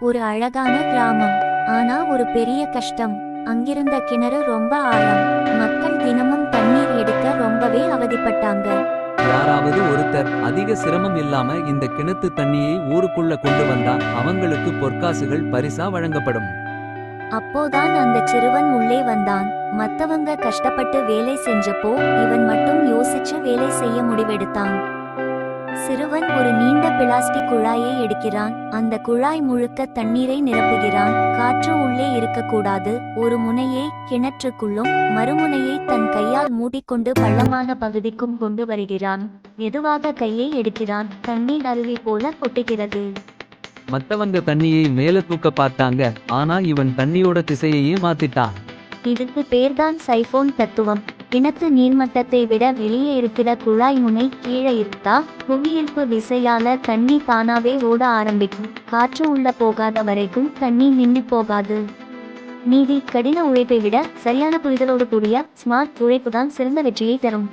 ஒரு அழகான கிராமம். ஆனா ஒரு பெரிய கஷ்டம். அங்கிருந்த கிணறு ரொம்ப ஆழம். மக்கள் தினமும் தண்ணீர் எடுக்க ரொம்பவே அவதிப்பட்டாங்க. யாராவது ஒருத்தர் அதிக சிரமம் இல்லாம இந்த கிணத்து தண்ணியை ஊருக்குள்ள கொண்டு வந்தா அவங்களுக்கு பொற்காசுகள் பரிசா வழங்கப்படும். அப்போதான் அந்த சிறுவன் உள்ளே வந்தான். மத்தவங்க கஷ்டப்பட்டு வேலை செஞ்சப்போ இவன் மட்டும் யோசிச்சு வேலை செய்ய முடிவெடுத்தான். சிறுவன் ஒரு நீண்ட பிளாஸ்டிக் குழாயை எடுக்கிறான். அந்த குழாய் முழுக்க தண்ணீரை நிரப்புகிறான். காற்று உள்ளே இருக்கக்கூடாது. ஒரு முனையை கிணற்றுக்குள்ளும் மறுமுனையை தன் கையால் மூடிக்கொண்டு பள்ளமான பகுதிக்கும் கொண்டு வருகிறான். மெதுவாக கையை எடுக்கிறான். தண்ணீர் அருவி போல கொட்டுகிறது. மத்தவங்க தண்ணியை மேல தூக்க பார்த்தாங்க. ஆனா இவன் தண்ணியோட திசையையே மாத்திட்டான். இதுக்கு பேர்தான் சைஃபோன் தத்துவம். கிணத்து நீர்மட்டத்தை விட வெளியே இருக்கிற குழாய் முனை கீழே இருந்தா புவியீர்ப்பு விசையால தண்ணி தானாவே ஓட ஆரம்பிக்கும். காற்று உள்ள போகாத வரைக்கும் தண்ணி நின்று போகாது. நீதி கடின உழைப்பை விட சரியான புரிதலோடு கூடிய ஸ்மார்ட் உழைப்பு தான் சிறந்த வெற்றியை தரும்.